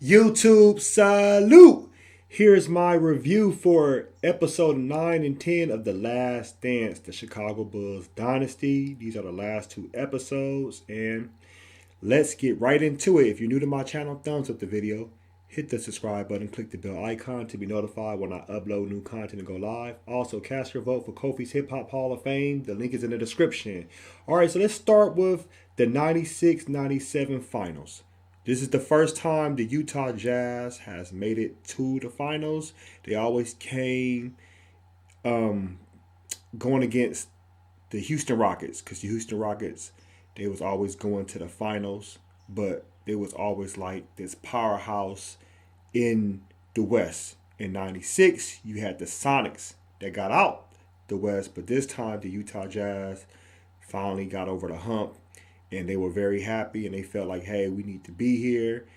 YouTube salute! Here's my review for episode 9 and 10 of The Last Dance, the Chicago Bulls Dynasty. These are the last two episodes, and let's get right into it. If you're new to my channel, thumbs up the video, hit the subscribe button, click the bell icon to be notified when I upload new content and go live. Also, cast your vote for Kofi's Hip Hop Hall of Fame. The link is in the description. All right, so let's start with the 96-97 finals. This is the first time the Utah Jazz has made it to the finals. They always came going against the Houston Rockets, because the Houston Rockets, they was always going to the finals, but they was always like this powerhouse in the West. In 96, you had the Sonics that got out the West, but this time the Utah Jazz finally got over the hump, and they were very happy, and they felt like, hey, we need to be here.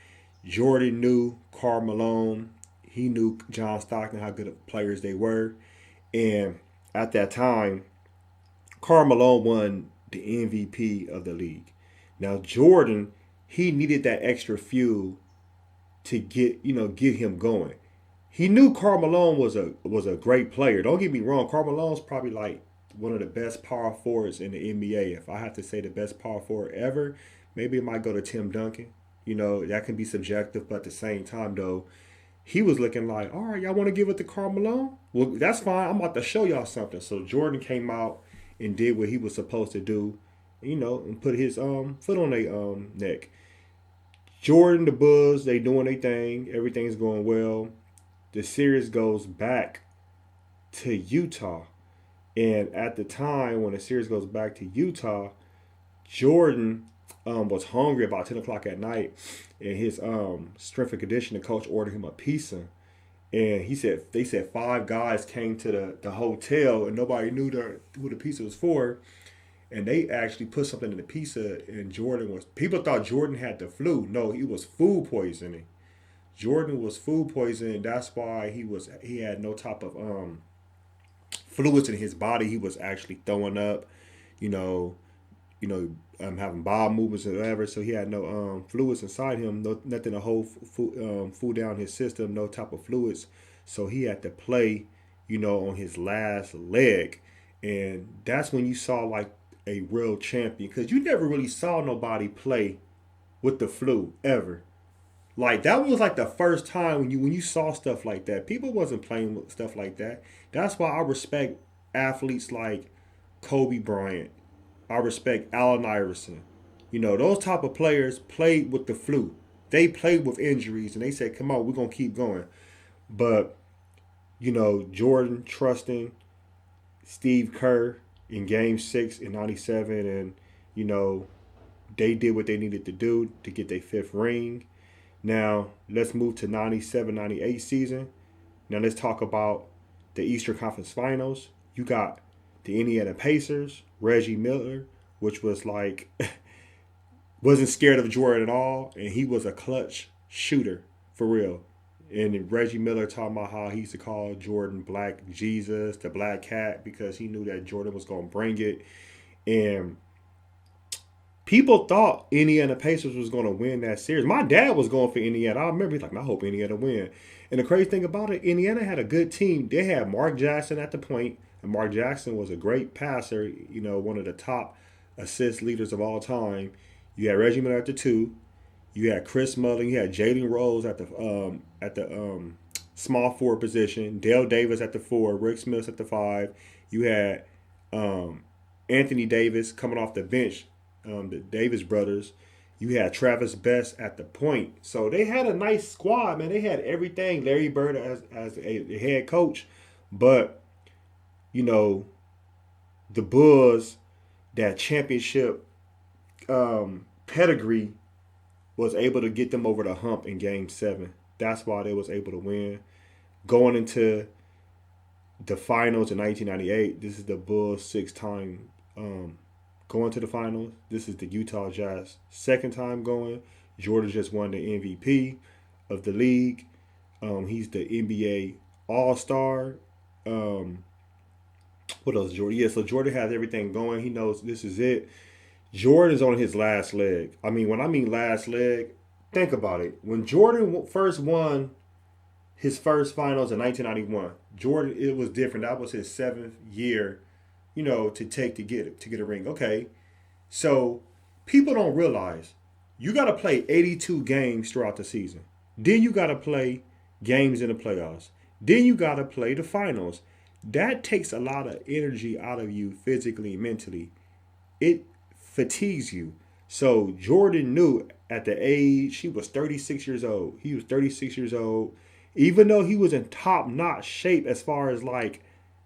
Jordan knew Karl Malone. He knew John Stockton, how good of players they were. And at that time, Karl Malone won the MVP of the league. Now, Jordan, he needed that extra fuel to get him going. He knew Karl Malone was a great player. Don't get me wrong, Karl Malone's probably like one of the best power forwards in the NBA. If I have to say the best power forward ever, maybe it might go to Tim Duncan. That can be subjective, but at the same time, though, he was looking like, all right, y'all want to give it to Karl Malone? Well, that's fine. I'm about to show y'all something. So Jordan came out and did what he was supposed to do, and put his foot on their neck. Jordan, the Bulls, they doing their thing. Everything's going well. The series goes back to Utah. And at the time, when the series goes back to Utah, Jordan was hungry about 10 o'clock at night, and his strength and conditioning coach ordered him a pizza. And they said 5 guys came to the hotel, and nobody knew who the pizza was for. And they actually put something in the pizza, and people thought Jordan had the flu. No, he was food poisoning. Jordan was food poisoning. That's why he had no type of fluids in his body. He was actually throwing up, having bowel movements or whatever. So he had no fluids inside him, nothing to hold food down his system, no type of fluids. So he had to play, on his last leg, and that's when you saw like a real champion, because you never really saw nobody play with the flu ever. Like, that was like the first time when you saw stuff like that. People wasn't playing with stuff like that. That's why I respect athletes like Kobe Bryant. I respect Allen Iverson. Those type of players played with the flu. They played with injuries, and they said, come on, we're going to keep going. But, Jordan trusting Steve Kerr in Game 6 in 97, and, they did what they needed to do to get their 5th ring. Now, let's move to 97-98 season. Now, let's talk about the Eastern Conference Finals. You got the Indiana Pacers, Reggie Miller, which was like, wasn't scared of Jordan at all, and he was a clutch shooter, for real. And Reggie Miller talking about how he used to call Jordan Black Jesus, the Black Cat, because he knew that Jordan was going to bring it. And people thought Indiana Pacers was going to win that series. My dad was going for Indiana. I remember he's like, I hope Indiana win. And the crazy thing about it, Indiana had a good team. They had Mark Jackson at the point, and Mark Jackson was a great passer, one of the top assist leaders of all time. You had Reggie Miller at the 2. You had Chris Mullin. You had Jalen Rose at the small forward position. Dale Davis at the 4. Rick Smith at the 5. You had Anthony Davis coming off the bench. The Davis brothers. You had Travis Best at the point. So they had a nice squad, man. They had everything. Larry Bird as a head coach. But, the Bulls, that championship pedigree was able to get them over the hump in Game 7. That's why they was able to win. Going into the finals in 1998, this is the Bulls' 6th time going to the finals. This is the Utah Jazz 2nd time going. Jordan just won the MVP of the league. He's the NBA All-Star. what else, Jordan? Yeah, so Jordan has everything going. He knows this is it. Jordan's on his last leg. I mean, when I mean last leg, think about it. When Jordan first won his first finals in 1991, Jordan, it was different. That was his 7th year, to take to get a ring. Okay, so people don't realize you got to play 82 games throughout the season. Then you got to play games in the playoffs. Then you got to play the finals. That takes a lot of energy out of you physically and mentally. It fatigues you. So Jordan knew at the age, he was 36 years old. He was 36 years old. Even though he was in top notch shape as far as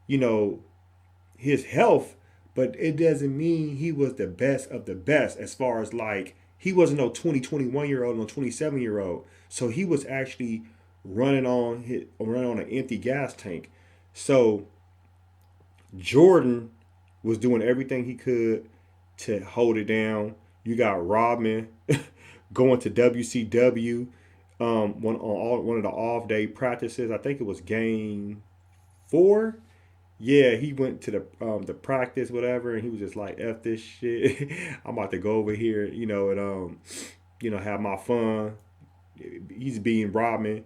you know, his health, but it doesn't mean he was the best of the best as far as he wasn't no 21 year old, no 27-year old. So he was actually running on an empty gas tank. So Jordan was doing everything he could to hold it down. You got Rodman going to WCW one of the off day practices. I think it was game 4. Yeah, he went to the practice, whatever, and he was just like, "F this shit. I'm about to go over here, and have my fun." He's being Rodman.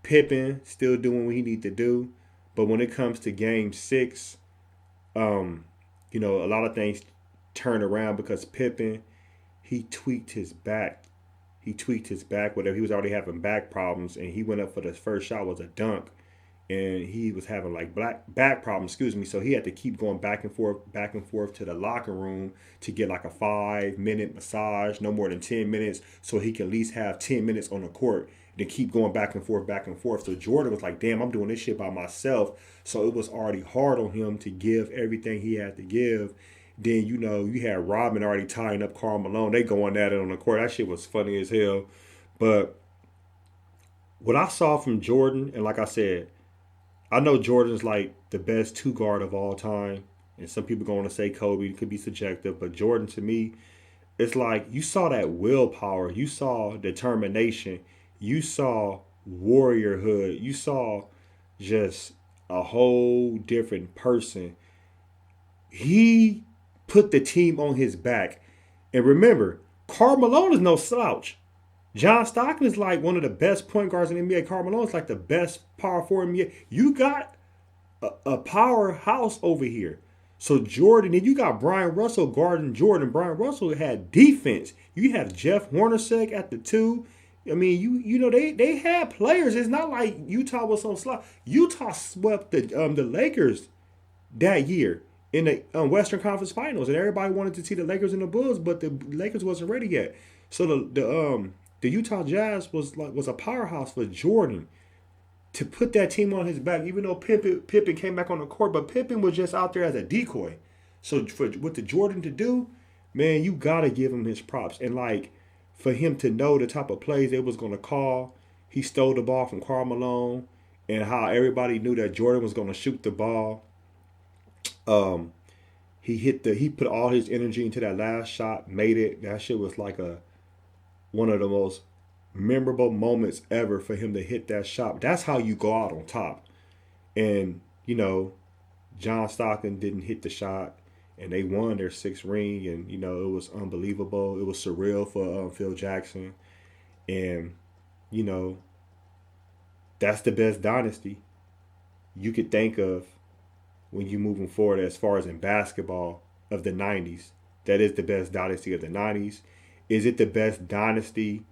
Pippen still doing what he need to do, but when it comes to game 6, um, a lot of things turned around because Pippen, he tweaked his back. He tweaked his back, whatever. He was already having back problems, and he went up for the first shot was a dunk, and he was having black back problems. Excuse me. So he had to keep going back and forth to the locker room to get like a 5-minute massage, no more than 10 minutes, so he can at least have 10 minutes on the court. Then keep going back and forth, back and forth. So Jordan was like, "Damn, I'm doing this shit by myself." So it was already hard on him to give everything he had to give. Then you had Robin already tying up Karl Malone. They going at it on the court. That shit was funny as hell. But what I saw from Jordan, and like I said, I know Jordan's like the best two guard of all time. And some people going to say Kobe. It could be subjective. But Jordan, to me, it's like you saw that willpower. You saw determination. You saw warriorhood. You saw just a whole different person. He put the team on his back. And remember, Karl Malone is no slouch. John Stockton is like one of the best point guards in the NBA. Karl Malone is like the best power forward in the NBA. You got a powerhouse over here. So Jordan, and you got Brian Russell guarding Jordan. Brian Russell had defense. You have Jeff Hornacek at the 2. I mean, they had players. It's not like Utah was so slow. Utah swept the Lakers that year in the Western Conference Finals, and everybody wanted to see the Lakers and the Bulls, but the Lakers wasn't ready yet. So the Utah Jazz was a powerhouse for Jordan to put that team on his back, even though Pippen came back on the court, but Pippen was just out there as a decoy. So for what the Jordan to do, man, you gotta give him his props. And for him to know the type of plays they was gonna call, he stole the ball from Karl Malone, and how everybody knew that Jordan was gonna shoot the ball. He put all his energy into that last shot, made it. That shit was like one of the most memorable moments ever for him to hit that shot. That's how you go out on top. And John Stockton didn't hit the shot, and they won their 6th ring, and it was unbelievable. It was surreal for Phil Jackson, and you know that's the best dynasty you could think of when you're moving forward as far as in basketball of the 90s. That is the best dynasty of the 90s. Is it the best dynasty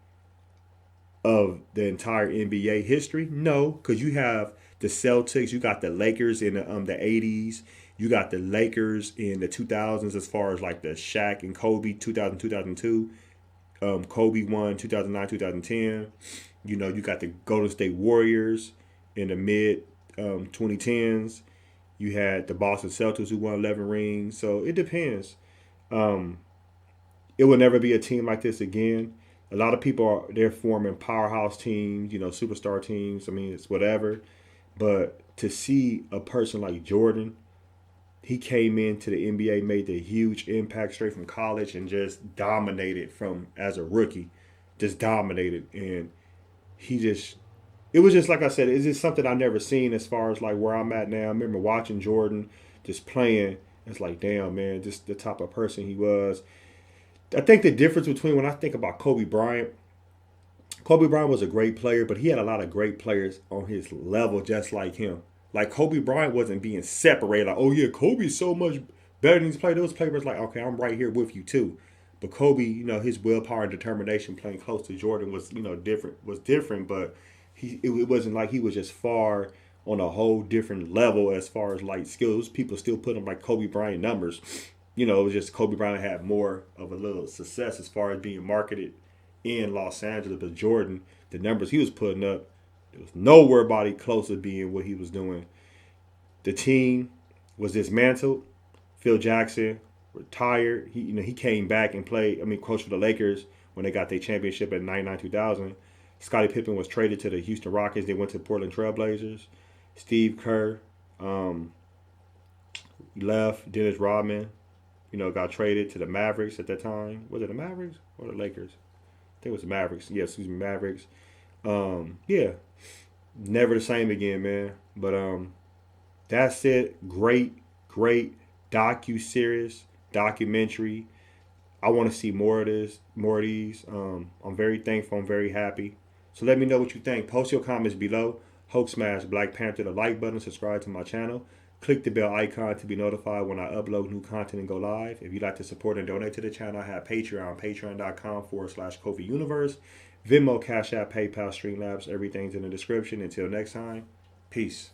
of the entire NBA history? No, because you have the Celtics, you got the Lakers in the 80s, you got the Lakers in the 2000s as far as like the Shaq and Kobe 2000 2002. Kobe won 2009 2010. You got the Golden State Warriors in the mid 2010s. You had the Boston Celtics who won 11 rings. So it depends. Um, it will never be a team like this again. A lot of people they're forming powerhouse teams, superstar teams. I mean, it's whatever. But to see a person like Jordan, he came into the NBA, made the huge impact straight from college, and just dominated from as a rookie, just dominated, and he just it was just like I said, it's just something I never seen as far as like where I'm at now. I remember watching Jordan just playing. It's like, damn, man, just the type of person he was. I think the difference between when I think about Kobe Bryant was a great player, but he had a lot of great players on his level just like him. Like Kobe Bryant wasn't being separated. Like, oh yeah, Kobe's so much better than these players. Those players like, okay, I'm right here with you too. But Kobe, his willpower and determination playing close to Jordan was, different. But it wasn't like he was just far on a whole different level as far as like skills. People still put him like Kobe Bryant numbers. It was just Kobe Bryant had more of a little success as far as being marketed in Los Angeles. But Jordan, the numbers he was putting up, it was nowhere body close to being what he was doing. The team was dismantled. Phil Jackson retired. He came back and played. Coached for the Lakers when they got their championship in 99-2000. Scottie Pippen was traded to the Houston Rockets. They went to Portland Trailblazers. Steve Kerr left. Dennis Rodman, got traded to the Mavericks at that time. Was it the Mavericks or the Lakers? I think it was the Mavericks. Yeah, excuse me, Mavericks. Yeah, never the same again, man. But that's it. Great, great documentary. I want to see more of this, more of these. I'm very thankful. I'm very happy. So let me know what you think. Post your comments below. Hulk smash Black Panther the like button. Subscribe to my channel. Click the bell icon to be notified when I upload new content and go live. If you'd like to support and donate to the channel, I have Patreon, patreon.com/KofiUniverse. Venmo, Cash App, PayPal, Streamlabs. Everything's in the description. Until next time, peace.